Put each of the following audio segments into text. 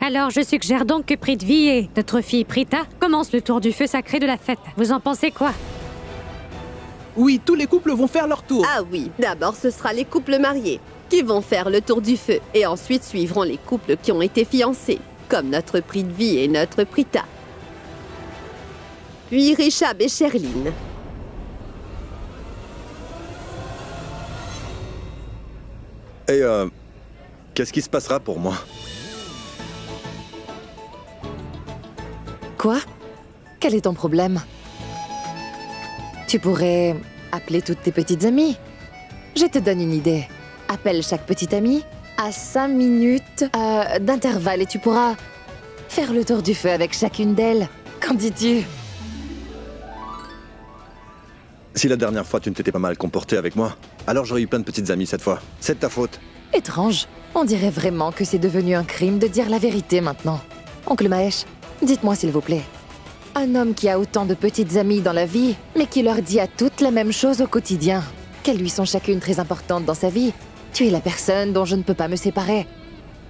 Alors je suggère donc que Prithvi et notre fille Prita commencent le tour du feu sacré de la fête. Vous en pensez quoi? Oui, tous les couples vont faire leur tour. Ah oui, d'abord ce sera les couples mariés qui vont faire le tour du feu. Et ensuite suivront les couples qui ont été fiancés, comme notre Prithvi et notre Prita. Puis Rishabh et Sherline. Et qu'est-ce qui se passera pour moi? Quoi? Quel est ton problème? Tu pourrais appeler toutes tes petites amies. Je te donne une idée. Appelle chaque petite amie à 5 minutes d'intervalle et tu pourras faire le tour du feu avec chacune d'elles. Qu'en dis-tu? Si la dernière fois tu ne t'étais pas mal comporté avec moi, alors j'aurais eu plein de petites amies cette fois. C'est de ta faute. Étrange. On dirait vraiment que c'est devenu un crime de dire la vérité maintenant. Oncle Mahesh, dites-moi s'il vous plaît. Un homme qui a autant de petites amies dans la vie, mais qui leur dit à toutes la même chose au quotidien, qu'elles lui sont chacune très importantes dans sa vie. Tu es la personne dont je ne peux pas me séparer.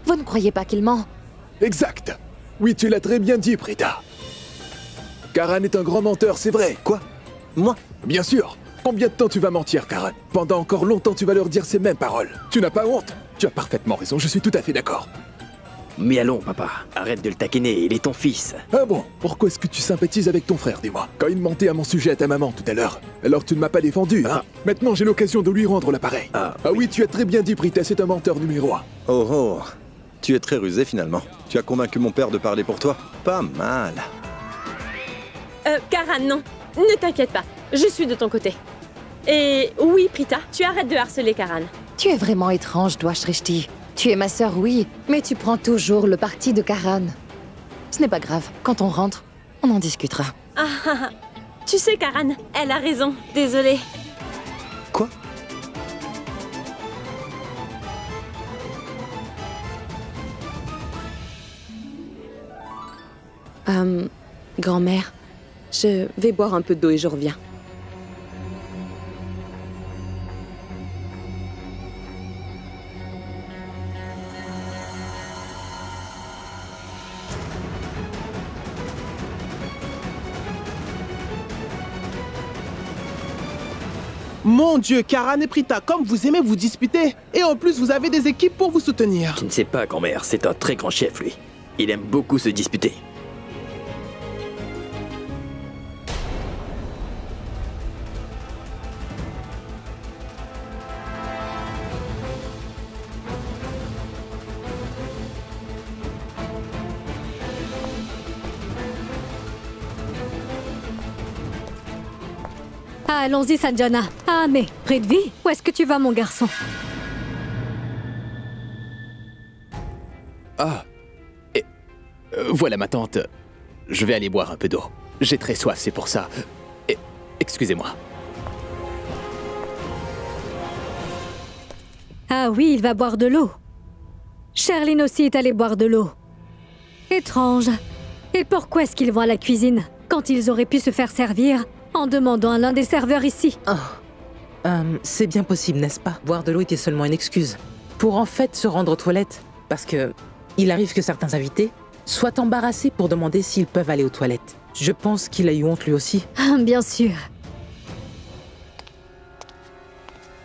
Vous ne croyez pas qu'il ment? Exact. Oui, tu l'as très bien dit, Prita. Karan est un grand menteur, c'est vrai. Quoi? Moi? Bien sûr. Combien de temps tu vas mentir, Karan? Pendant encore longtemps, tu vas leur dire ces mêmes paroles. Tu n'as pas honte? Tu as parfaitement raison, je suis tout à fait d'accord. Mais allons, papa, arrête de le taquiner, il est ton fils. Ah bon? Pourquoi est-ce que tu sympathises avec ton frère, dis-moi? Quand il mentait à mon sujet à ta maman tout à l'heure, alors tu ne m'as pas défendu, hein? Maintenant, j'ai l'occasion de lui rendre l'appareil. Ah oui, tu as très bien dit, Prita, c'est un menteur numéro 1. Oh oh, tu es très rusé finalement. Tu as convaincu mon père de parler pour toi? Pas mal. Karan, non. Ne t'inquiète pas, je suis de ton côté. Et oui, Prita, tu arrêtes de harceler Karan. Tu es vraiment étrange, toi, Shrishti. Tu es ma sœur, oui, mais tu prends toujours le parti de Karan. Ce n'est pas grave, quand on rentre, on en discutera. Tu sais, Karan, elle a raison, désolée. Quoi? Grand-mère, je vais boire un peu d'eau et je reviens. Mon Dieu, Karan et Prita, comme vous aimez vous disputer. Et en plus, vous avez des équipes pour vous soutenir. Tu ne sais pas, grand-mère, c'est un très grand chef, lui. Il aime beaucoup se disputer. Ah, allons-y, Sanjana. Ah, mais Prithvi, où est-ce que tu vas, mon garçon? Ah. Et, voilà ma tante. Je vais aller boire un peu d'eau. J'ai très soif, c'est pour ça. Et, excusez-moi. Ah oui, il va boire de l'eau. Sherline aussi est allée boire de l'eau. Étrange. Et pourquoi est-ce qu'ils vont à la cuisine quand ils auraient pu se faire servir en demandant à l'un des serveurs ici? C'est bien possible, n'est-ce pas? Boire de l'eau était seulement une excuse. Pour en fait se rendre aux toilettes. Parce que il arrive que certains invités soient embarrassés pour demander s'ils peuvent aller aux toilettes. Je pense qu'il a eu honte lui aussi. Ah, bien sûr.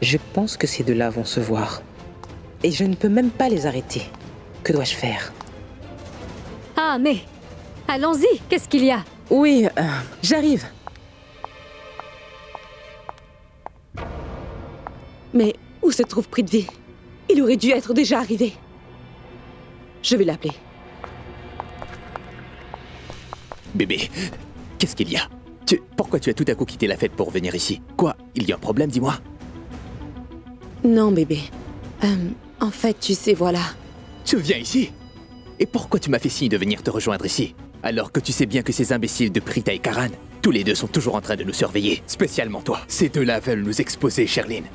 Je pense que ces deux-là vont se voir. Et je ne peux même pas les arrêter. Que dois-je faire? Ah, mais... allons-y, qu'est-ce qu'il y a? Oui, j'arrive. Mais où se trouve Prithvi? Il aurait dû être déjà arrivé. Je vais l'appeler. Bébé, qu'est-ce qu'il y a? Pourquoi tu as tout à coup quitté la fête pour venir ici? Quoi? Il y a un problème, dis-moi? Non, bébé. En fait, tu sais, voilà. Tu viens ici? Et pourquoi tu m'as fait signe de venir te rejoindre ici? Alors que tu sais bien que ces imbéciles de Prita et Karan, tous les deux sont toujours en train de nous surveiller. Spécialement toi. Ces deux-là veulent nous exposer, Sherline.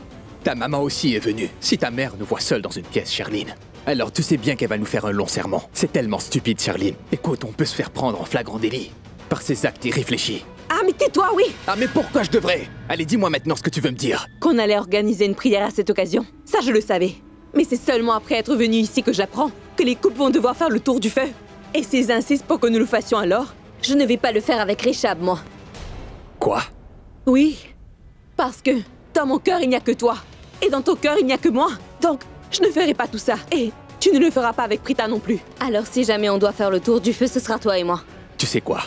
Ta maman aussi est venue. Si ta mère nous voit seuls dans une pièce, Sherline, alors tu sais bien qu'elle va nous faire un long serment. C'est tellement stupide, Sherline. Écoute, on peut se faire prendre en flagrant délit par ces actes irréfléchis. Ah, mais tais-toi, oui! Ah, mais pourquoi je devrais? Allez, dis-moi maintenant ce que tu veux me dire. Qu'on allait organiser une prière à cette occasion. Ça, je le savais. Mais c'est seulement après être venu ici que j'apprends que les couples vont devoir faire le tour du feu. Et s'ils insistent pour que nous le fassions alors, je ne vais pas le faire avec Reshab, moi. Quoi? Oui, parce que dans mon cœur, il n'y a que toi. Et dans ton cœur, il n'y a que moi. Donc, je ne ferai pas tout ça. Et tu ne le feras pas avec Prita non plus. Alors si jamais on doit faire le tour du feu, ce sera toi et moi. Tu sais quoi?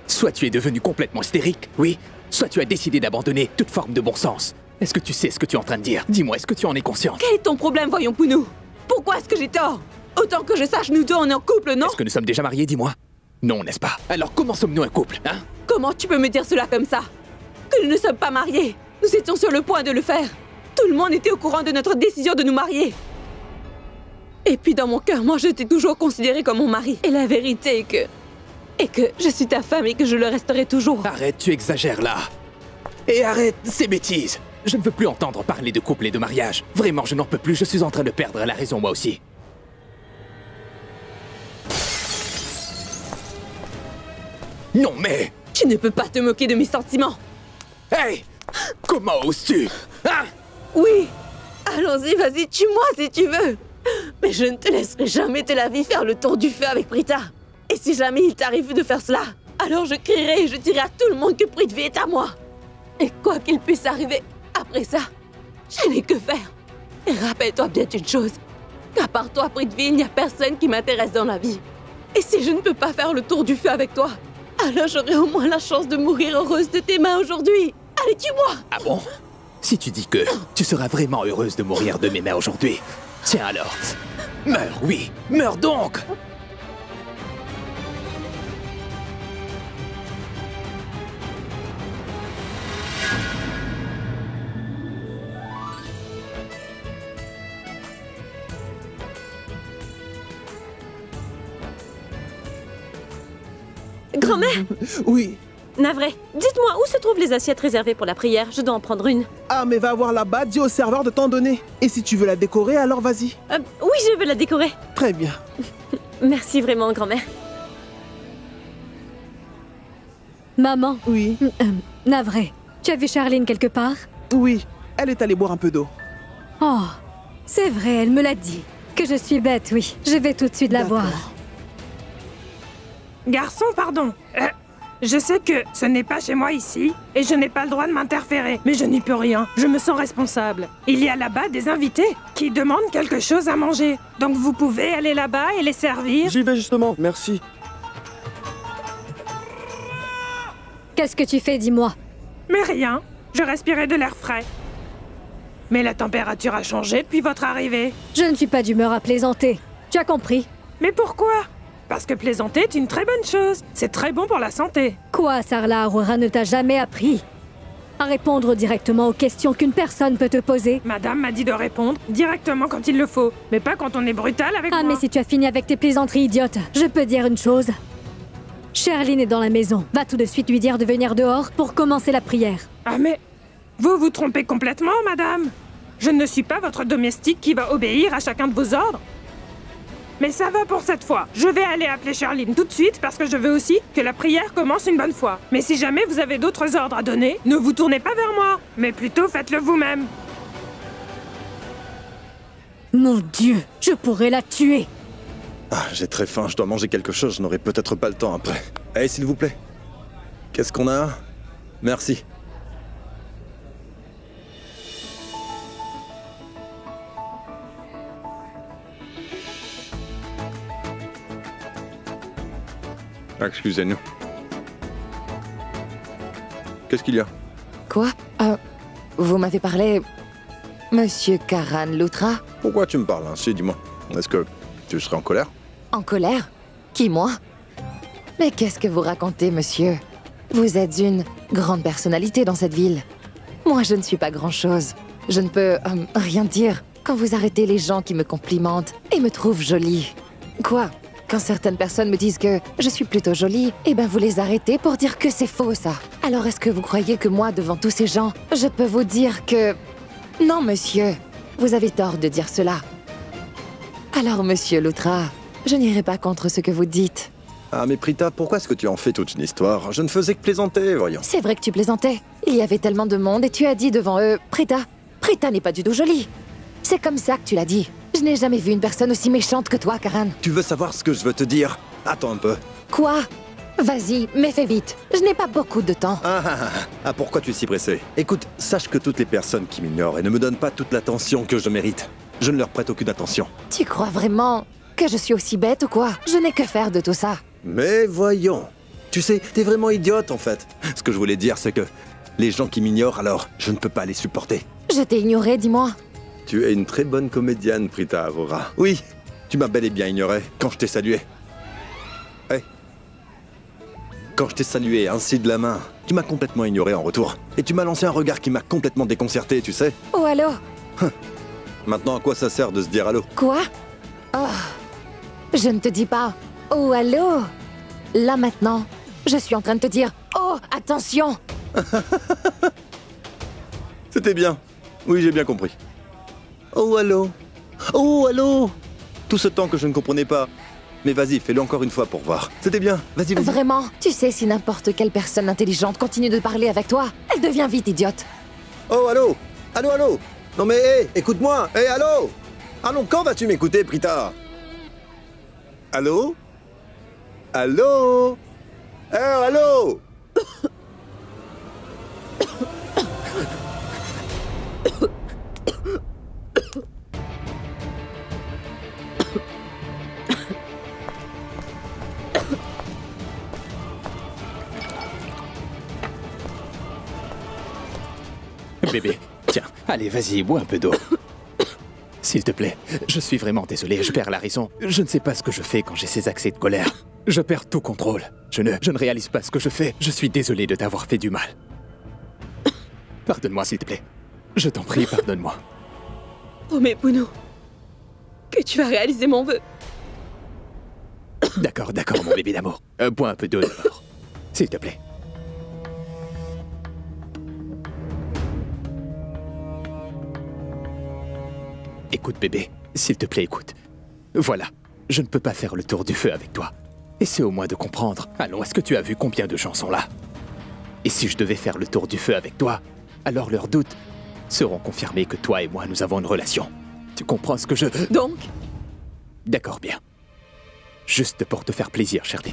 Soit tu es devenu complètement hystérique, oui, soit tu as décidé d'abandonner toute forme de bon sens. Est-ce que tu sais ce que tu es en train de dire? Dis-moi, est-ce que tu en es consciente? Quel est ton problème, voyons, Pounou? Pourquoi est-ce que j'ai tort? Autant que je sache, nous deux, on est en couple, non? Est-ce que nous sommes déjà mariés, dis-moi? Non, n'est-ce pas? Alors comment sommes-nous un couple, hein? Comment tu peux me dire cela comme ça? Que nous ne sommes pas mariés. Nous étions sur le point de le faire. Tout le monde était au courant de notre décision de nous marier. Et puis dans mon cœur, moi, je t'ai toujours considéré comme mon mari. Et la vérité est que je suis ta femme et que je le resterai toujours. Arrête, tu exagères là. Et arrête ces bêtises. Je ne veux plus entendre parler de couple et de mariage. Vraiment, je n'en peux plus, je suis en train de perdre la raison moi aussi. Non mais... Tu ne peux pas te moquer de mes sentiments. Hey! Comment oses-tu? Hein? Oui. Allons-y, vas-y, tue-moi si tu veux. Mais je ne te laisserai jamais te la vie faire le tour du feu avec Prita. Et si jamais il t'arrive de faire cela, alors je crierai et je dirai à tout le monde que Prithvi est à moi. Et quoi qu'il puisse arriver après ça, je n'ai que faire. Et rappelle-toi bien une chose, qu'à part toi, Prithvi, il n'y a personne qui m'intéresse dans la vie. Et si je ne peux pas faire le tour du feu avec toi, alors j'aurai au moins la chance de mourir heureuse de tes mains aujourd'hui. Allez, tue-moi! Ah bon? Si tu dis que tu seras vraiment heureuse de mourir de mes mains aujourd'hui, tiens alors, meurs, oui, meurs donc! Grand-mère! Oui. Navré, dites-moi où se trouvent les assiettes réservées pour la prière. Je dois en prendre une. Ah, mais va voir là-bas, dis au serveur de t'en donner. Et si tu veux la décorer, alors vas-y. Oui, je veux la décorer. Très bien. Merci vraiment, grand-mère. Maman. Oui. Navré, tu as vu Charline quelque part? Oui, elle est allée boire un peu d'eau. Oh, c'est vrai, elle me l'a dit. Que je suis bête, oui. Je vais tout de suite la voir. Garçon, pardon. Je sais que ce n'est pas chez moi ici, et je n'ai pas le droit de m'interférer. Mais je n'y peux rien, je me sens responsable. Il y a là-bas des invités qui demandent quelque chose à manger. Donc vous pouvez aller là-bas et les servir. J'y vais justement, merci. Qu'est-ce que tu fais, dis-moi? Mais rien, je respirais de l'air frais. Mais la température a changé depuis votre arrivée. Je ne suis pas d'humeur à plaisanter. Tu as compris? Mais pourquoi? Parce que plaisanter est une très bonne chose. C'est très bon pour la santé. Quoi, Sarla Aurora ne t'a jamais appris à répondre directement aux questions qu'une personne peut te poser? Madame m'a dit de répondre directement quand il le faut, mais pas quand on est brutal avec moi. Ah, mais si tu as fini avec tes plaisanteries idiotes, je peux dire une chose. Charline est dans la maison. Va tout de suite lui dire de venir dehors pour commencer la prière. Ah mais... Vous vous trompez complètement, madame. Je ne suis pas votre domestique qui va obéir à chacun de vos ordres. Mais ça va pour cette fois. Je vais aller appeler Charline tout de suite parce que je veux aussi que la prière commence une bonne fois. Mais si jamais vous avez d'autres ordres à donner, ne vous tournez pas vers moi, mais plutôt faites-le vous-même. Mon Dieu, je pourrais la tuer. Ah, j'ai très faim, je dois manger quelque chose, je n'aurai peut-être pas le temps après. Allez, s'il vous plaît. Qu'est-ce qu'on a? Merci. Excusez-nous. Qu'est-ce qu'il y a? Quoi? Vous m'avez parlé... Monsieur Karan Loutra? Pourquoi tu me parles ainsi, dis-moi? Est-ce que tu serais en colère? En colère? Qui, moi? Mais qu'est-ce que vous racontez, monsieur? Vous êtes une grande personnalité dans cette ville. Moi, je ne suis pas grand-chose. Je ne peux rien dire quand vous arrêtez les gens qui me complimentent et me trouvent jolie. Quoi? Quand certaines personnes me disent que je suis plutôt jolie, eh ben vous les arrêtez pour dire que c'est faux, ça. Alors est-ce que vous croyez que moi, devant tous ces gens, je peux vous dire que... Non, monsieur, vous avez tort de dire cela. Alors, monsieur Loutra, je n'irai pas contre ce que vous dites. Ah, mais Prita, pourquoi est-ce que tu en fais toute une histoire? Je ne faisais que plaisanter, voyons. C'est vrai que tu plaisantais. Il y avait tellement de monde et tu as dit devant eux, Prita n'est pas du tout jolie. C'est comme ça que tu l'as dit. Je n'ai jamais vu une personne aussi méchante que toi, Karan. Tu veux savoir ce que je veux te dire? Attends un peu. Quoi? Vas-y, mais fais vite. Je n'ai pas beaucoup de temps. Pourquoi tu es si pressé? Écoute, sache que toutes les personnes qui m'ignorent et ne me donnent pas toute l'attention que je mérite, je ne leur prête aucune attention. Tu crois vraiment que je suis aussi bête ou quoi? Je n'ai que faire de tout ça. Mais voyons. Tu sais, t'es vraiment idiote en fait. Ce que je voulais dire, c'est que les gens qui m'ignorent, alors, je ne peux pas les supporter. Je t'ai ignoré, dis-moi. Tu es une très bonne comédienne, Prita Aurora. Oui, tu m'as bel et bien ignoré quand je t'ai salué. Quand je t'ai salué ainsi de la main, tu m'as complètement ignoré en retour. Et tu m'as lancé un regard qui m'a complètement déconcerté, tu sais. Oh, allô? Maintenant, à quoi ça sert de se dire allô? Quoi? Oh, je ne te dis pas. Oh, allô? Là maintenant, je suis en train de te dire, oh, attention! C'était bien. Oui, j'ai bien compris. Oh, allô? Oh, allô? Tout ce temps que je ne comprenais pas. Mais vas-y, fais-le encore une fois pour voir. C'était bien. Vas-y, vas-y. Vraiment? Tu sais, si n'importe quelle personne intelligente continue de parler avec toi, elle devient vite idiote. Oh, allô? Allô, allô? Non mais, hé, écoute-moi. Hé, allô? Allô, quand vas-tu m'écouter, Prita? Allô? Allô? Eh, allô? Bébé, tiens, allez, vas-y, bois un peu d'eau. S'il te plaît, je suis vraiment désolé, je perds la raison. Je ne sais pas ce que je fais quand j'ai ces accès de colère. Je perds tout contrôle. Je ne réalise pas ce que je fais. Je suis désolé de t'avoir fait du mal. Pardonne-moi, s'il te plaît. Je t'en prie, pardonne-moi. Promets, Puno, que tu vas réaliser mon vœu. D'accord, mon bébé d'amour. Bois un peu d'eau d'abord. S'il te plaît. Écoute, bébé, s'il te plaît, écoute. Voilà, je ne peux pas faire le tour du feu avec toi. Essaie au moins de comprendre. Allons, est-ce que tu as vu combien de gens sont là? Et si je devais faire le tour du feu avec toi, alors leurs doutes seront confirmés que toi et moi, nous avons une relation. Tu comprends ce que je... Donc? D'accord, bien. Juste pour te faire plaisir, Sherlyn.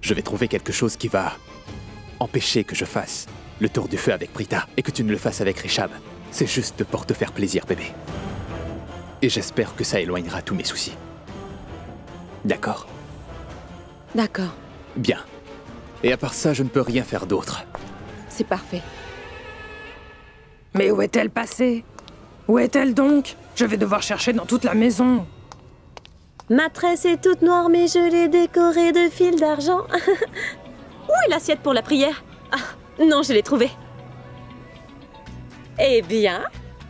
Je vais trouver quelque chose qui va empêcher que je fasse le tour du feu avec Prita et que tu ne le fasses avec Richab. C'est juste pour te faire plaisir, bébé. Et j'espère que ça éloignera tous mes soucis. D'accord? D'accord. Bien. Et à part ça, je ne peux rien faire d'autre. C'est parfait. Mais où est-elle passée? Où est-elle donc? Je vais devoir chercher dans toute la maison. Ma tresse est toute noire, mais je l'ai décorée de fils d'argent. Où est l'assiette pour la prière? Ah, non, je l'ai trouvée. Eh bien,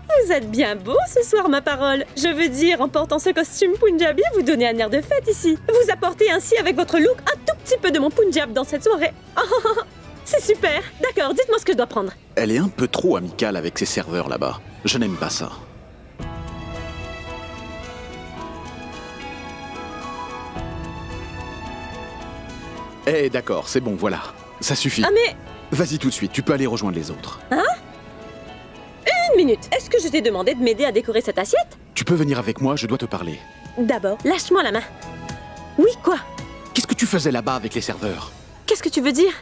vous êtes bien beau ce soir, ma parole. Je veux dire, en portant ce costume Punjabi, vous donnez un air de fête ici. Vous apportez ainsi avec votre look un tout petit peu de mon Punjab dans cette soirée. C'est super. D'accord, dites-moi ce que je dois prendre. Elle est un peu trop amicale avec ses serveurs là-bas. Je n'aime pas ça. Eh, d'accord, c'est bon, voilà. Ça suffit. Ah mais... Vas-y tout de suite, tu peux aller rejoindre les autres. Hein? Une minute. Est-ce que je t'ai demandé de m'aider à décorer cette assiette? Tu peux venir avec moi, je dois te parler. D'abord, lâche-moi la main. Oui, quoi? Qu'est-ce que tu faisais là-bas avec les serveurs? Qu'est-ce que tu veux dire?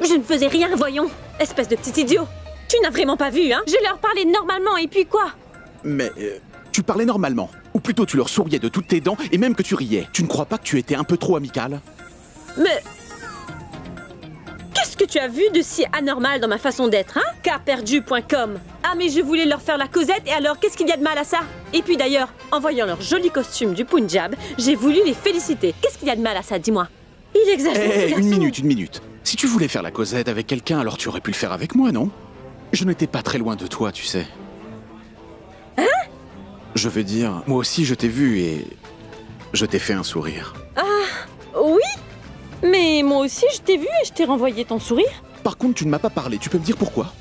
Je ne faisais rien, voyons. Espèce de petit idiot. Tu n'as vraiment pas vu, hein? Je leur parlais normalement, et puis quoi? Mais... tu parlais normalement. Ou plutôt tu leur souriais de toutes tes dents, et même que tu riais. Tu ne crois pas que tu étais un peu trop amical? Mais... Qu'est-ce que tu as vu de si anormal dans ma façon d'être, hein? Carperdu.com. Ah, mais je voulais leur faire la causette, et alors, qu'est-ce qu'il y a de mal à ça? Et puis d'ailleurs, en voyant leur joli costume du Punjab, j'ai voulu les féliciter. Qu'est-ce qu'il y a de mal à ça, dis-moi? Il exagère. Hé, une minute. Si tu voulais faire la causette avec quelqu'un, alors tu aurais pu le faire avec moi, non? Je n'étais pas très loin de toi, tu sais. Hein? Je veux dire, moi aussi je t'ai vu et... je t'ai fait un sourire. Ah, oui? Mais moi aussi je t'ai vu et je t'ai renvoyé ton sourire. Par contre, tu ne m'as pas parlé, tu peux me dire pourquoi?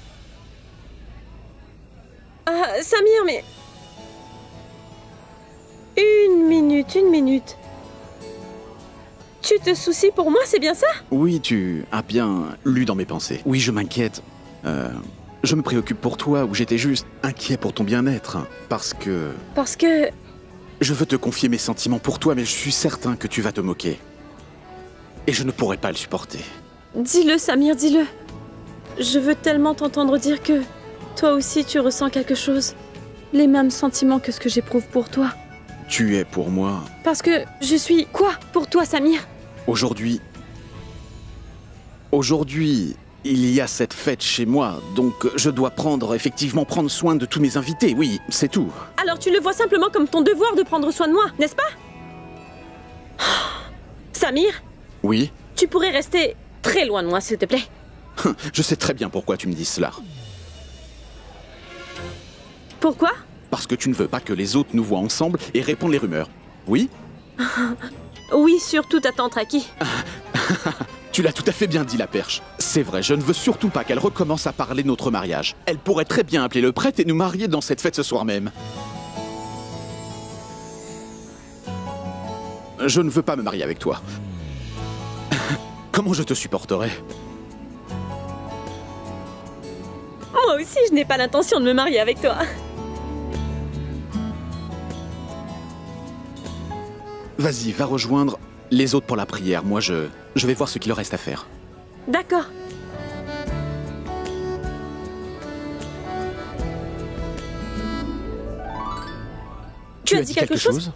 Ah, Samir, mais... Une minute. Tu te soucies pour moi, c'est bien ça? Oui, tu as bien lu dans mes pensées. Oui, je m'inquiète. je me préoccupe pour toi ou j'étais juste inquiet pour ton bien-être. Parce que... Parce que... Je veux te confier mes sentiments pour toi, mais je suis certain que tu vas te moquer. Et je ne pourrai pas le supporter. Dis-le, Samir, dis-le. Je veux tellement t'entendre dire que... Toi aussi, tu ressens quelque chose. Les mêmes sentiments que ce que j'éprouve pour toi. Tu es pour moi... Parce que je suis... Quoi pour toi, Samir? Aujourd'hui, il y a cette fête chez moi, donc je dois effectivement prendre soin de tous mes invités, oui, c'est tout. Alors tu le vois simplement comme ton devoir de prendre soin de moi, n'est-ce pas? Samir? Oui? Tu pourrais rester très loin de moi, s'il te plaît. Je sais très bien pourquoi tu me dis cela. Pourquoi? Parce que tu ne veux pas que les autres nous voient ensemble et répandent les rumeurs. Oui? Oui, surtout ta tante Raki. Tu l'as tout à fait bien dit, la perche. C'est vrai, je ne veux surtout pas qu'elle recommence à parler de notre mariage. Elle pourrait très bien appeler le prêtre et nous marier dans cette fête ce soir même. Je ne veux pas me marier avec toi. Comment je te supporterai? Moi aussi, je n'ai pas l'intention de me marier avec toi. Vas-y, va rejoindre les autres pour la prière. Moi, je vais voir ce qu'il leur reste à faire. D'accord. Tu as dit quelque chose?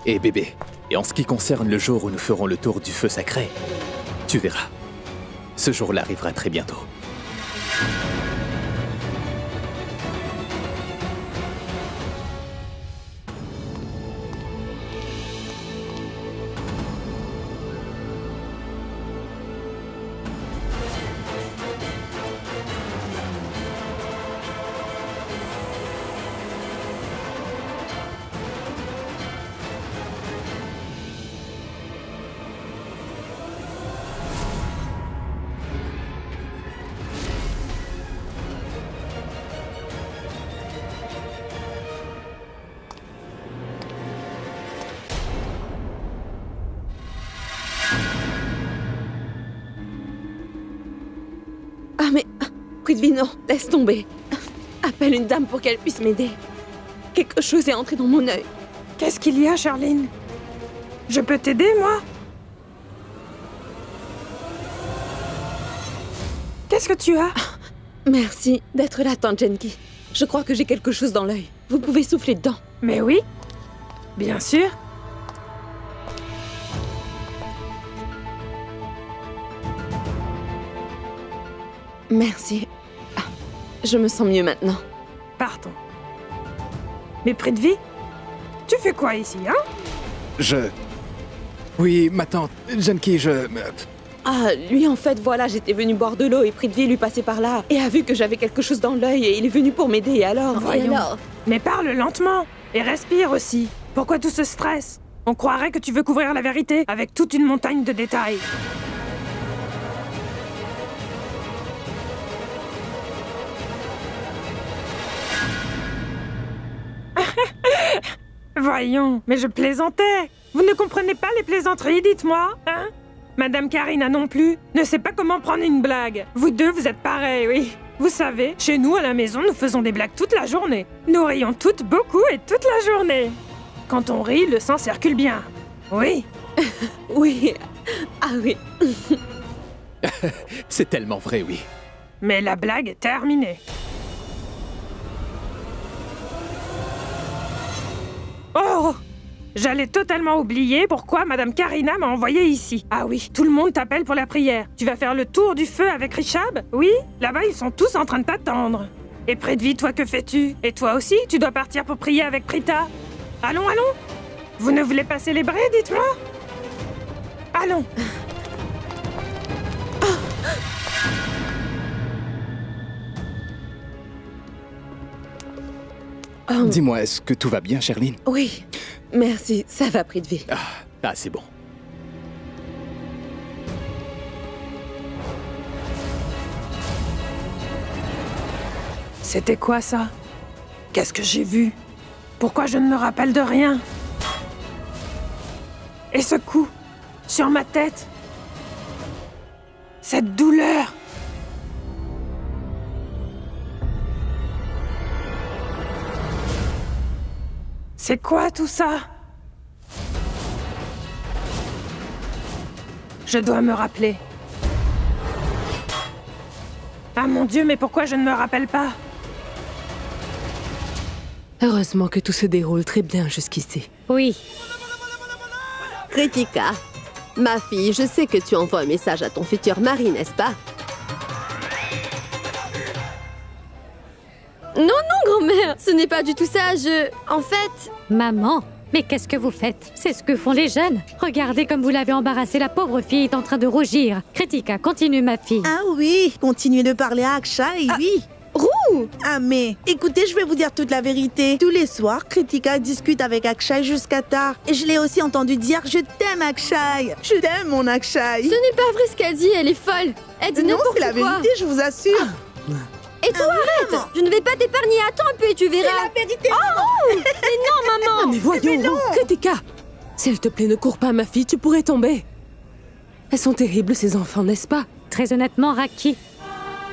Et bébé, et en ce qui concerne le jour où nous ferons le tour du feu sacré, tu verras. Ce jour-là arrivera très bientôt. Ah mais... Prithvi, non, laisse tomber. Appelle une dame pour qu'elle puisse m'aider. Quelque chose est entré dans mon œil. Qu'est-ce qu'il y a, Charline? Je peux t'aider, moi? Qu'est-ce que tu as? Merci d'être là, tante Genki. Je crois que j'ai quelque chose dans l'œil. Vous pouvez souffler dedans. Mais oui, bien sûr. Merci. Ah, je me sens mieux maintenant. Partons. Mais Prithvi, tu fais quoi ici, hein? Oui, ma tante, Genki, Ah, lui en fait, voilà, j'étais venue boire de l'eau et Prithvi lui passait par là et a vu que j'avais quelque chose dans l'œil et il est venu pour m'aider et alors... Voyons. Mais parle lentement et respire aussi. Pourquoi tout ce stress? On croirait que tu veux couvrir la vérité avec toute une montagne de détails. Voyons, mais je plaisantais. Vous ne comprenez pas les plaisanteries, dites-moi, hein? Madame Karina non plus ne sait pas comment prendre une blague. Vous deux, vous êtes pareils, oui. Vous savez, chez nous, à la maison, nous faisons des blagues toute la journée. Nous rions toutes beaucoup et toute la journée. Quand on rit, le sang circule bien. Oui. Oui. Ah oui. C'est tellement vrai, oui. Mais la blague est terminée. Oh! J'allais totalement oublier pourquoi Madame Karina m'a envoyé ici. Ah oui, tout le monde t'appelle pour la prière. Tu vas faire le tour du feu avec Rishab? Oui, là-bas ils sont tous en train de t'attendre. Et Prithvi, toi que fais-tu? Et toi aussi, tu dois partir pour prier avec Prita. Allons, allons! Vous ne voulez pas célébrer, dites-moi? Allons! Dis-moi, est-ce que tout va bien, Sherline? Oui, merci, ça va, Prithvi. Ah, c'est bon. C'était quoi ça? Qu'est-ce que j'ai vu? Pourquoi je ne me rappelle de rien? Et ce coup, sur ma tête? Cette douleur? C'est quoi tout ça? Je dois me rappeler. Ah mon Dieu, mais pourquoi je ne me rappelle pas? Heureusement que tout se déroule très bien jusqu'ici. Oui. Kritika, ma fille, je sais que tu envoies un message à ton futur mari, n'est-ce pas? Non, grand-mère, ce n'est pas du tout ça, En fait... Maman, mais qu'est-ce que vous faites? C'est ce que font les jeunes. Regardez comme vous l'avez embarrassé, la pauvre fille est en train de rougir. Kritika, continue ma fille. Ah oui, continuez de parler à Akshay, oui. Roux! Ah mais, écoutez, je vais vous dire toute la vérité. Tous les soirs, Kritika discute avec Akshay jusqu'à tard. Et je l'ai aussi entendu dire « Je t'aime, Akshay. Je t'aime, mon Akshay. » Ce n'est pas vrai ce qu'elle dit, elle est folle. Elle dit n'importe quoi. Non, c'est la vérité, je vous assure. Et toi, arrête! Je ne vais pas t'épargner, attends un peu et tu verras. C'est la vérité. Oh! Mais non, maman! Ah mais voyons, Kritika! S'il te plaît, ne cours pas, ma fille, tu pourrais tomber. Elles sont terribles, ces enfants, n'est-ce pas? Très honnêtement, Raki,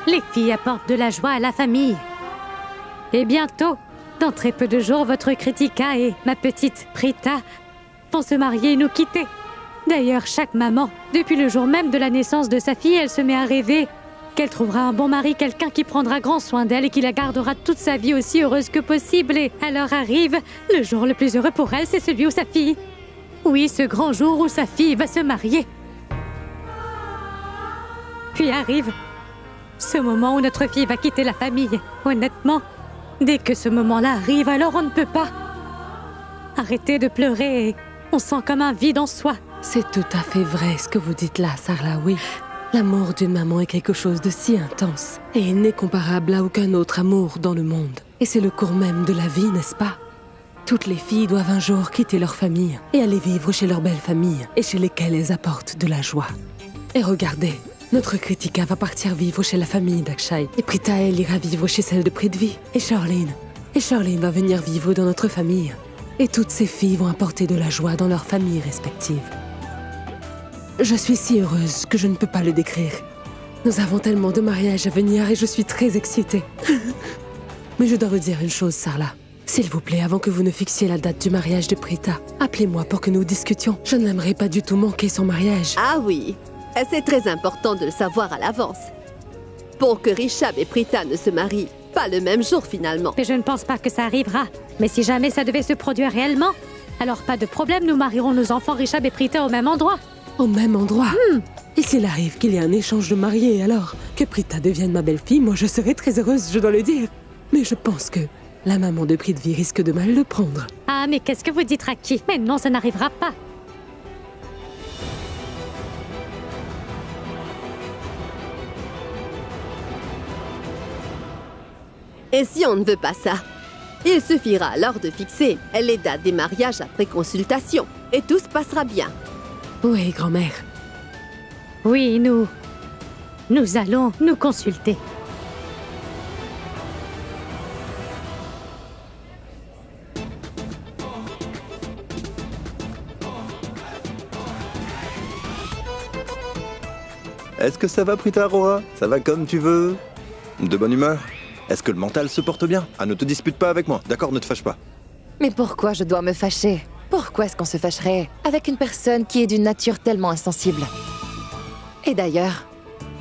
les filles apportent de la joie à la famille. Et bientôt, dans très peu de jours, votre Kritika et ma petite Prita vont se marier et nous quitter. D'ailleurs, chaque maman, depuis le jour même de la naissance de sa fille, elle se met à rêver qu'elle trouvera un bon mari, quelqu'un qui prendra grand soin d'elle et qui la gardera toute sa vie aussi heureuse que possible. Et alors arrive le jour le plus heureux pour elle, c'est celui où sa fille... Oui, ce grand jour où sa fille va se marier. Puis arrive ce moment où notre fille va quitter la famille. Honnêtement, dès que ce moment-là arrive, alors on ne peut pas arrêter de pleurer et on sent comme un vide en soi. C'est tout à fait vrai ce que vous dites là, Sarla, oui. L'amour d'une maman est quelque chose de si intense et il n'est comparable à aucun autre amour dans le monde. Et c'est le cours même de la vie, n'est-ce pas? Toutes les filles doivent un jour quitter leur famille et aller vivre chez leur belle famille et chez lesquelles elles apportent de la joie. Et regardez, notre Kritika va partir vivre chez la famille d'Akshay et Prita, elle ira vivre chez celle de Prithvi et Sherline va venir vivre dans notre famille. Et toutes ces filles vont apporter de la joie dans leurs familles respectives. Je suis si heureuse que je ne peux pas le décrire. Nous avons tellement de mariages à venir et je suis très excitée. Mais je dois vous dire une chose, Sarla. S'il vous plaît, avant que vous ne fixiez la date du mariage de Prita, appelez-moi pour que nous discutions. Je n'aimerais pas du tout manquer son mariage. Ah oui, c'est très important de le savoir à l'avance. Pour que Rishabh et Prita ne se marient pas le même jour finalement. Mais je ne pense pas que ça arrivera. Mais si jamais ça devait se produire réellement, alors pas de problème, nous marierons nos enfants Rishabh et Prita au même endroit. Au même endroit? Et s'il arrive qu'il y ait un échange de mariés, alors que Prita devienne ma belle-fille, moi je serai très heureuse, je dois le dire. Mais je pense que la maman de Prithvi risque de mal le prendre. Ah, mais qu'est-ce que vous dites, Raki? Mais non, ça n'arrivera pas. Et si on ne veut pas ça? Il suffira alors de fixer les dates des mariages après consultation. Et tout se passera bien. Oui, grand-mère. Oui, nous allons nous consulter. Est-ce que ça va, Prita Aurora? Ça va comme tu veux? De bonne humeur? Est-ce que le mental se porte bien? Ah, ne te dispute pas avec moi, d'accord? Ne te fâche pas. Mais pourquoi je dois me fâcher? Pourquoi est-ce qu'on se fâcherait avec une personne qui est d'une nature tellement insensible? Et d'ailleurs,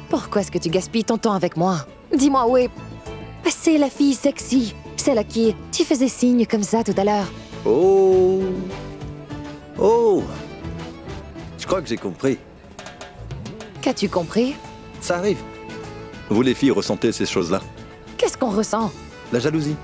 pourquoi est-ce que tu gaspilles ton temps avec moi? Dis-moi où est... C'est la fille sexy, celle à qui tu faisais signe comme ça tout à l'heure. Oh! Oh! Je crois que j'ai compris. Qu'as-tu compris? Ça arrive. Vous les filles ressentez ces choses-là. Qu'est-ce qu'on ressent? La jalousie.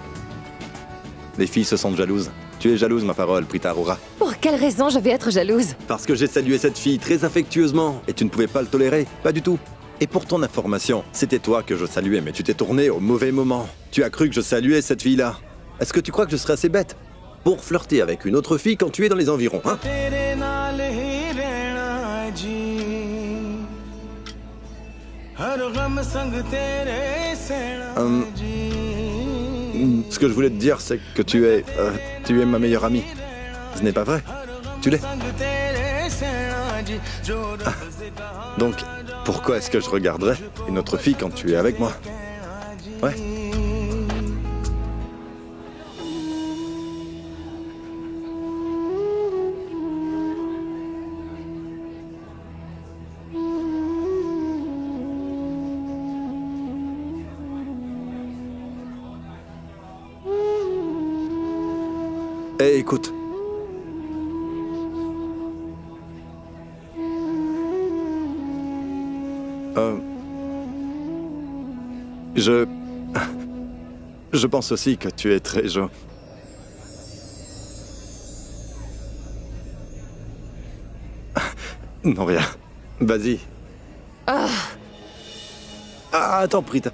Les filles se sentent jalouses. Tu es jalouse, ma parole, Prita Aurora. Pour quelle raison je vais être jalouse? Parce que j'ai salué cette fille très affectueusement et tu ne pouvais pas le tolérer. Pas du tout. Et pour ton information, c'était toi que je saluais, mais tu t'es tourné au mauvais moment. Tu as cru que je saluais cette fille-là. Est-ce que tu crois que je serais assez bête pour flirter avec une autre fille quand tu es dans les environs, hein? Ce que je voulais te dire, c'est que tu es ma meilleure amie. Ce n'est pas vrai? Tu l'es? Ah. Donc, pourquoi est-ce que je regarderais une autre fille quand tu es avec moi? Ouais. Eh, écoute. Je pense aussi que tu es très jolie. Non, rien. Vas-y. Ah. Ah, attends, Prita.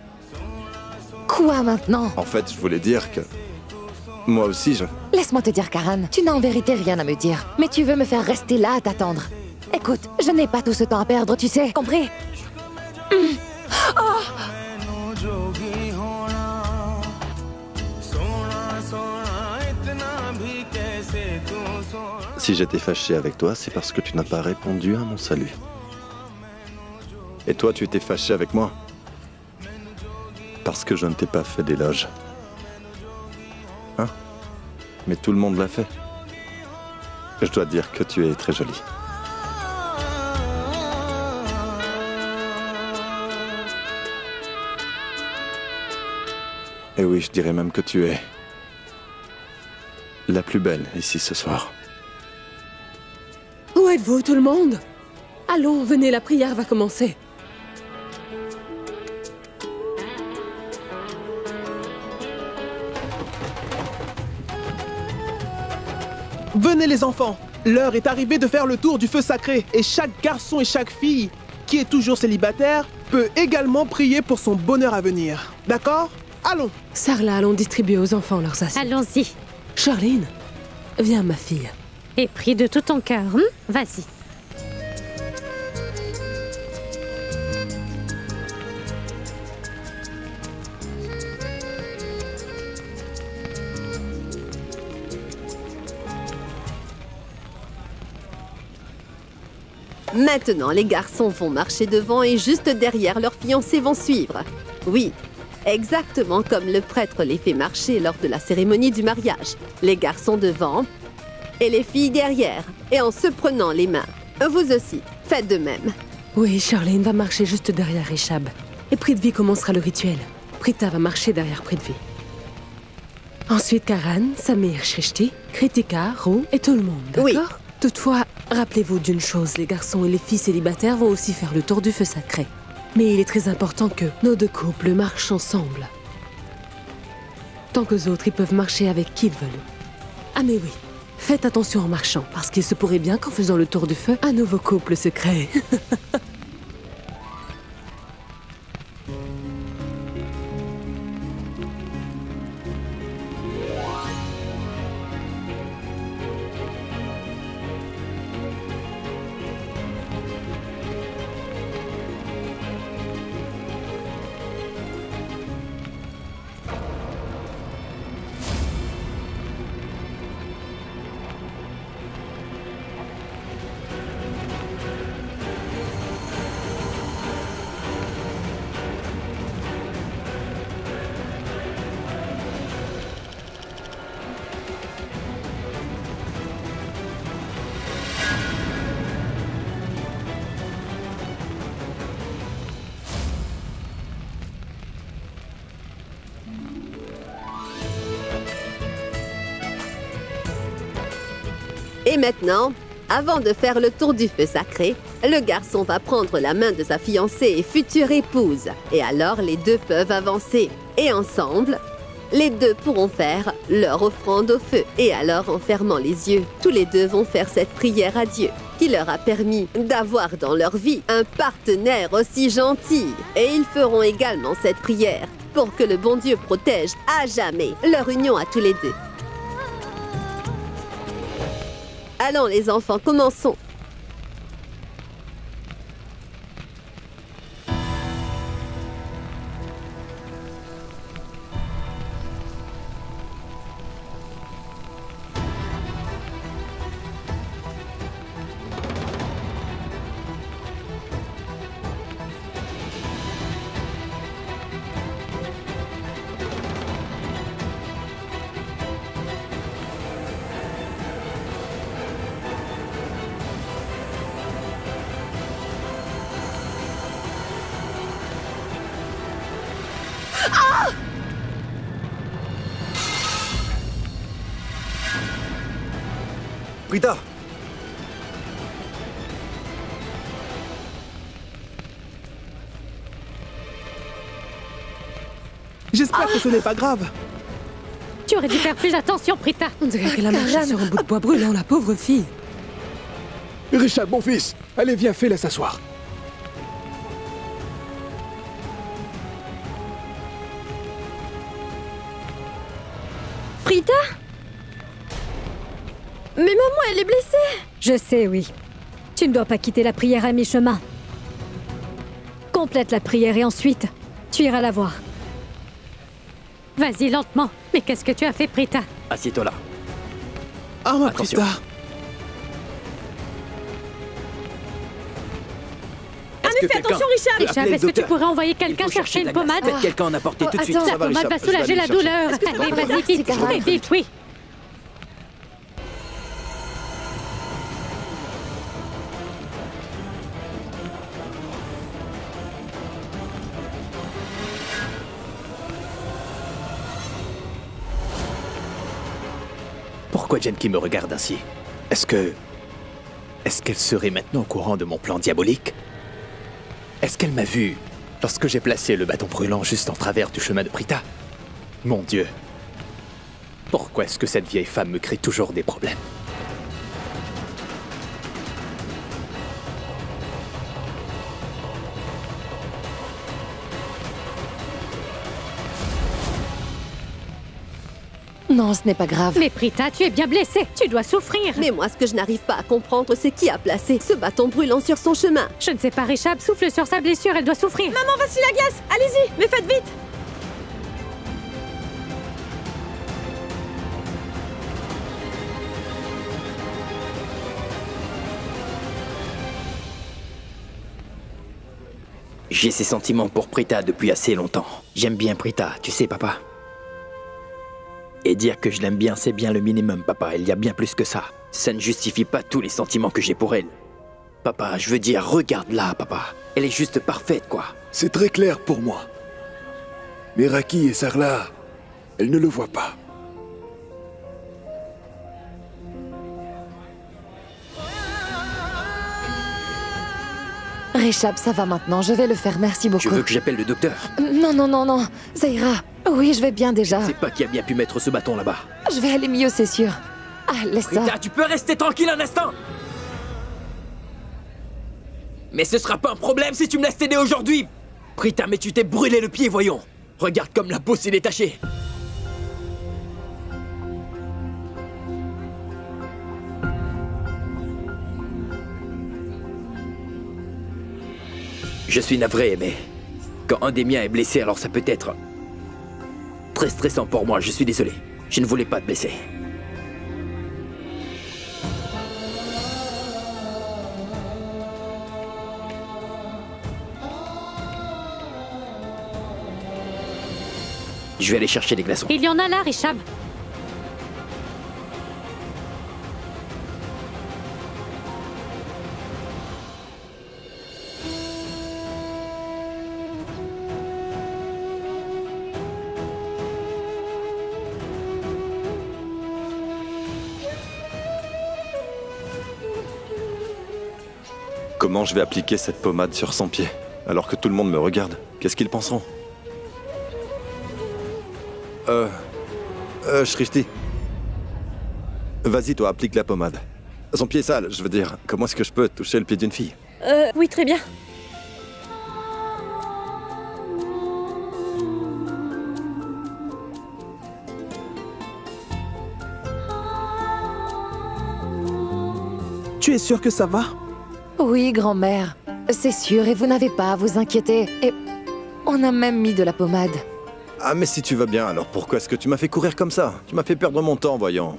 Quoi maintenant? En fait, je voulais dire que... Moi aussi, je... Laisse-moi te dire, Karan, tu n'as en vérité rien à me dire. Mais tu veux me faire rester là à t'attendre. Écoute, je n'ai pas tout ce temps à perdre, tu sais, compris? Oh. Si j'étais fâché avec toi, c'est parce que tu n'as pas répondu à mon salut. Et toi, tu étais fâché avec moi parce que je ne t'ai pas fait d'éloge. Hein? Mais tout le monde l'a fait. Je dois dire que tu es très jolie. Et oui, je dirais même que tu es la plus belle ici ce soir. Où êtes-vous, tout le monde? Allons, venez, la prière va commencer. Venez les enfants, l'heure est arrivée de faire le tour du feu sacré et chaque garçon et chaque fille qui est toujours célibataire peut également prier pour son bonheur à venir. D'accord? Allons. Sarla, allons distribuer aux enfants leurs assiettes. Allons-y. Charline, viens ma fille. Et prie de tout ton cœur, hein? Vas-y. Maintenant, les garçons vont marcher devant et juste derrière, leurs fiancés vont suivre. Oui, exactement comme le prêtre les fait marcher lors de la cérémonie du mariage. Les garçons devant et les filles derrière, et en se prenant les mains. Vous aussi, faites de même. Oui, Charlene va marcher juste derrière Richab. Et Prithvi commencera le rituel. Prita va marcher derrière Prithvi. Ensuite, Karan, Samir, Shrishti, Kritika, Ru et tout le monde, d'accord? Oui. Toutefois, rappelez-vous d'une chose, les garçons et les filles célibataires vont aussi faire le tour du feu sacré. Mais il est très important que nos deux couples marchent ensemble. Tant qu'aux autres, ils peuvent marcher avec qui ils veulent. Ah mais oui, faites attention en marchant, parce qu'il se pourrait bien qu'en faisant le tour du feu, un nouveau couple se crée. Et maintenant, avant de faire le tour du feu sacré, le garçon va prendre la main de sa fiancée et future épouse. Et alors, les deux peuvent avancer. Et ensemble, les deux pourront faire leur offrande au feu. Et alors, en fermant les yeux, tous les deux vont faire cette prière à Dieu, qui leur a permis d'avoir dans leur vie un partenaire aussi gentil. Et ils feront également cette prière pour que le bon Dieu protège à jamais leur union à tous les deux. Allons les enfants, commençons. Prita! J'espère que ce n'est pas grave. Tu aurais dû faire plus attention, Prita. On dirait qu'elle a marché sur un bout de bois brûlant, la pauvre fille. Richard, mon fils, allez, viens, fais-la s'asseoir. Prita? Mais maman, elle est blessée. Je sais, oui. Tu ne dois pas quitter la prière à mi-chemin. Complète la prière et ensuite, tu iras la voir. Vas-y, lentement. Mais qu'est-ce que tu as fait, Prita? Assieds-toi là. Ah, ma Attention. Prita. Mais fais attention, Richard. Richard, est-ce que tu pourrais envoyer quelqu'un chercher une pommade? Faites quelqu'un en apporter tout de suite. Attends, la pommade va soulager la douleur. Allez, vas-y, vite, vite, vite, oui. Pourquoi Genki me regarde ainsi? Est-ce qu'elle serait maintenant au courant de mon plan diabolique? Est-ce qu'elle m'a vu lorsque j'ai placé le bâton brûlant juste en travers du chemin de Prita? Mon Dieu! Pourquoi est-ce que cette vieille femme me crée toujours des problèmes? Non, ce n'est pas grave. Mais Prita, tu es bien blessée. Tu dois souffrir. Mais moi, ce que je n'arrive pas à comprendre, c'est qui a placé ce bâton brûlant sur son chemin. Je ne sais pas, Richard. Souffle sur sa blessure, elle doit souffrir. Maman, voici la glace. Allez-y, mais faites vite. J'ai ces sentiments pour Prita depuis assez longtemps. J'aime bien Prita, tu sais, papa. Et dire que je l'aime bien, c'est bien le minimum, papa. Il y a bien plus que ça. Ça ne justifie pas tous les sentiments que j'ai pour elle. Papa, je veux dire, regarde-la, papa. Elle est juste parfaite, quoi. C'est très clair pour moi. Mais Raki et Sarla, elles ne le voient pas. Richard, ça va maintenant, je vais le faire, merci beaucoup. Tu veux que j'appelle le docteur? Non, non, non, non, ça ira. Oui, je vais bien déjà. Je ne sais pas qui a bien pu mettre ce bâton là-bas. Je vais aller mieux, c'est sûr. Ah, laisse ça. Prita, tu peux rester tranquille un instant? Mais ce sera pas un problème si tu me laisses t'aider aujourd'hui. Prita, mais tu t'es brûlé le pied, voyons. Regarde comme la peau s'est détachée. Je suis navré, mais quand un des miens est blessé, alors ça peut être très stressant pour moi. Je suis désolé. Je ne voulais pas te blesser. Je vais aller chercher des glaçons. Il y en a là, Richard. Comment je vais appliquer cette pommade sur son pied alors que tout le monde me regarde? Qu'est-ce qu'ils penseront? Shrishti. Vas-y, toi, applique la pommade. Son pied est sale, je veux dire. Comment est-ce que je peux toucher le pied d'une fille? Oui, très bien. Tu es sûre que ça va? Oui, grand-mère. C'est sûr, et vous n'avez pas à vous inquiéter. Et on a même mis de la pommade. Ah, mais si tu vas bien, alors pourquoi est-ce que tu m'as fait courir comme ça? Tu m'as fait perdre mon temps, voyons.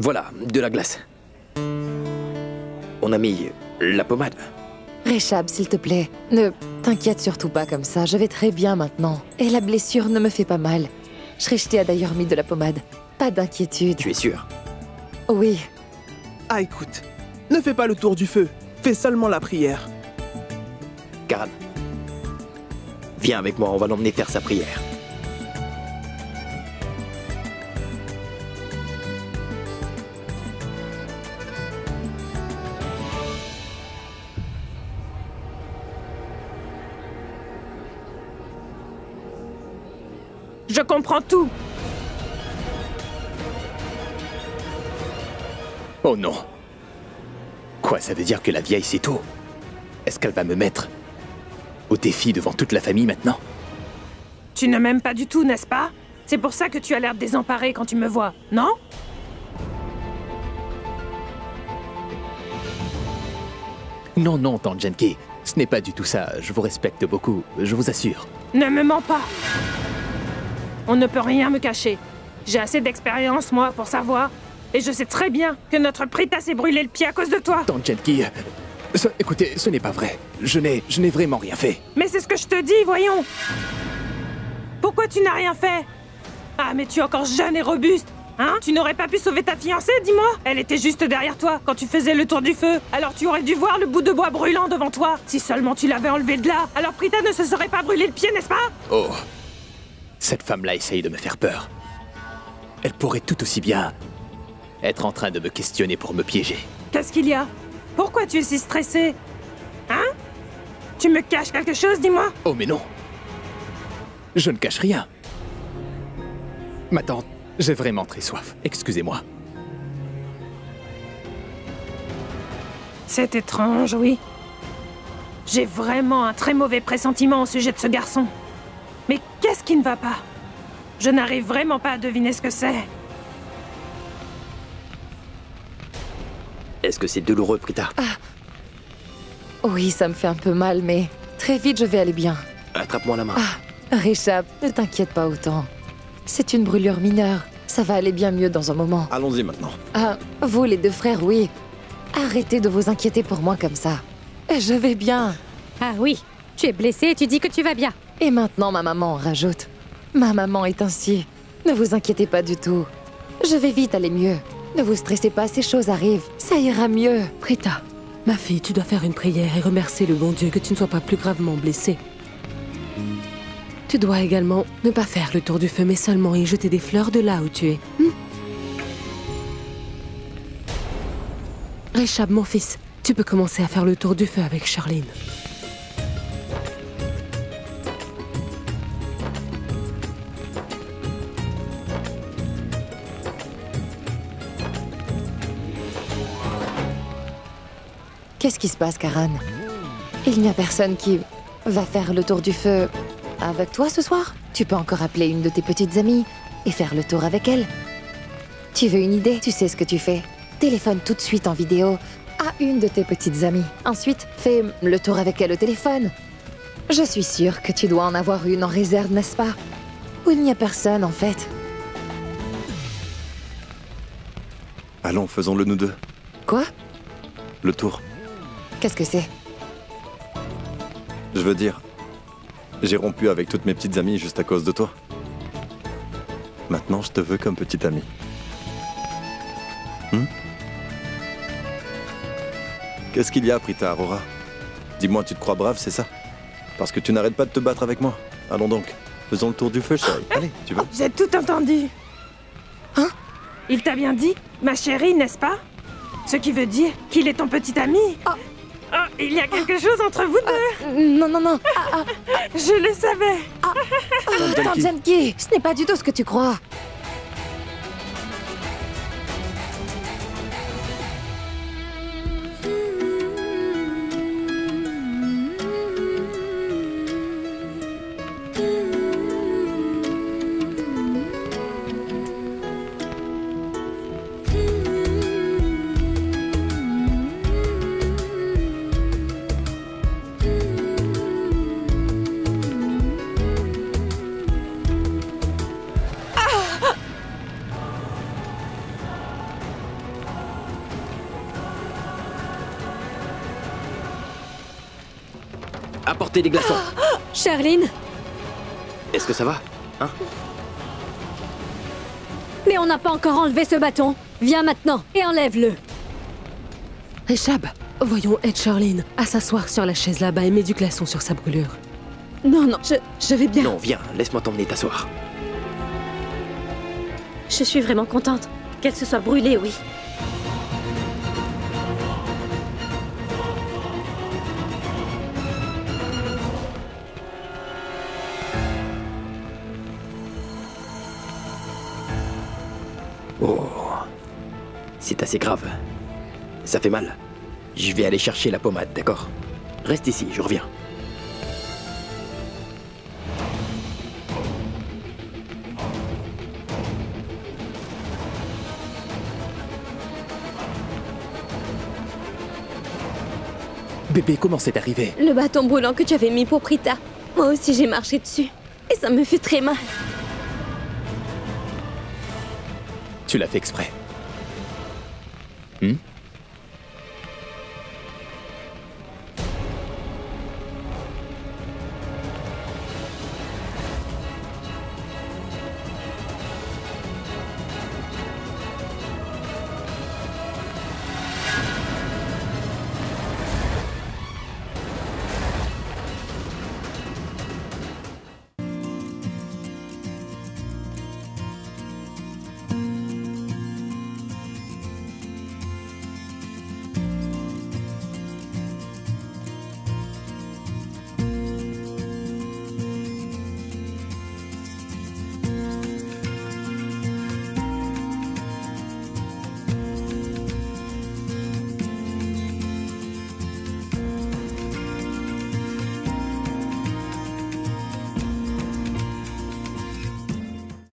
Voilà, de la glace. On a mis la pommade. Réchab, s'il te plaît, ne t'inquiète surtout pas comme ça, je vais très bien maintenant. Et la blessure ne me fait pas mal. Shrishti a d'ailleurs mis de la pommade. Pas d'inquiétude. Tu es sûr? Oui. Ah, écoute, ne fais pas le tour du feu. Fais seulement la prière. Karan, viens avec moi, on va l'emmener faire sa prière. Je comprends tout. Oh non. Quoi, ça veut dire que la vieille sait tout? Est-ce qu'elle va me mettre au défi devant toute la famille maintenant? Tu ne m'aimes pas du tout, n'est-ce pas? C'est pour ça que tu as l'air désemparé quand tu me vois, non? Non, non, tante Genki. Ce n'est pas du tout ça. Je vous respecte beaucoup, je vous assure. Ne me mens pas. On ne peut rien me cacher. J'ai assez d'expérience, moi, pour savoir. Et je sais très bien que notre Prita s'est brûlé le pied à cause de toi. Tante Genki, écoutez, ce n'est pas vrai. Je n'ai vraiment rien fait. Mais c'est ce que je te dis, voyons. Pourquoi tu n'as rien fait? Ah, mais tu es encore jeune et robuste. Hein? Tu n'aurais pas pu sauver ta fiancée, dis-moi? Elle était juste derrière toi quand tu faisais le tour du feu. Alors tu aurais dû voir le bout de bois brûlant devant toi. Si seulement tu l'avais enlevé de là, alors Prita ne se serait pas brûlé le pied, n'est-ce pas? Oh, cette femme-là essaye de me faire peur. Elle pourrait tout aussi bien être en train de me questionner pour me piéger. Qu'est-ce qu'il y a? Pourquoi tu es si stressé? Hein? Tu me caches quelque chose, dis-moi? Oh mais non. Je ne cache rien. Ma tante, j'ai vraiment très soif. Excusez-moi. C'est étrange, oui. J'ai vraiment un très mauvais pressentiment au sujet de ce garçon. Mais qu'est-ce qui ne va pas? Je n'arrive vraiment pas à deviner ce que c'est. Est-ce que c'est douloureux, Prita? Oui, ça me fait un peu mal, mais très vite je vais aller bien. Attrape-moi la main. Réchab, ne t'inquiète pas autant. C'est une brûlure mineure. Ça va aller bien mieux dans un moment. Allons-y maintenant. Ah, vous les deux frères, oui. Arrêtez de vous inquiéter pour moi comme ça. Je vais bien. Ah oui, tu es blessé et tu dis que tu vas bien. Et maintenant, ma maman rajoute. Ma maman est ainsi. Ne vous inquiétez pas du tout. Je vais vite aller mieux. Ne vous stressez pas, ces choses arrivent. Ça ira mieux. Prita, ma fille, tu dois faire une prière et remercier le bon Dieu que tu ne sois pas plus gravement blessée. Tu dois également ne pas faire le tour du feu, mais seulement y jeter des fleurs de là où tu es. Réchab, mon fils, tu peux commencer à faire le tour du feu avec Charline. Qu'est-ce qui se passe, Karan? Il n'y a personne qui va faire le tour du feu avec toi ce soir? Tu peux encore appeler une de tes petites amies et faire le tour avec elle. Tu veux une idée? Tu sais ce que tu fais. Téléphone tout de suite en vidéo à une de tes petites amies. Ensuite, fais le tour avec elle au téléphone. Je suis sûre que tu dois en avoir une en réserve, n'est-ce pas? Ou il n'y a personne, en fait. Allons, faisons-le nous deux. Quoi? Le tour. Qu'est-ce que c'est? Je veux dire, j'ai rompu avec toutes mes petites amies juste à cause de toi. Maintenant, je te veux comme petite amie. Qu'est-ce qu'il y a, Prita Aurora? Dis-moi, tu te crois brave, c'est ça? Parce que tu n'arrêtes pas de te battre avec moi. Allons donc, faisons le tour du feu, chérie. Allez, tu veux? J'ai tout entendu. Hein? Il t'a bien dit, ma chérie, n'est-ce pas? Ce qui veut dire qu'il est ton petit ami. Oh, il y a quelque chose entre vous deux. Non, non, non. Je le savais. Tante Genki, ce n'est pas du tout ce que tu crois. apportez des glaçons. Sherline, Est-ce que ça va? Hein? mais on n'a pas encore enlevé ce bâton. Viens maintenant et enlève-le. Eshab, voyons Ed Sherline à s'asseoir sur la chaise là-bas et mets du glaçon sur sa brûlure. Non, non, je vais bien. Non, viens, laisse-moi t'emmener t'asseoir. Je suis vraiment contente qu'elle se soit brûlée, oui. Oh, c'est assez grave. Ça fait mal. Je vais aller chercher la pommade, d'accord? Reste ici, je reviens. Bébé, comment c'est arrivé? Le bâton brûlant que tu avais mis pour Prita. Moi aussi, j'ai marché dessus. Et ça me fait très mal. Tu l'as fait exprès. Hmm?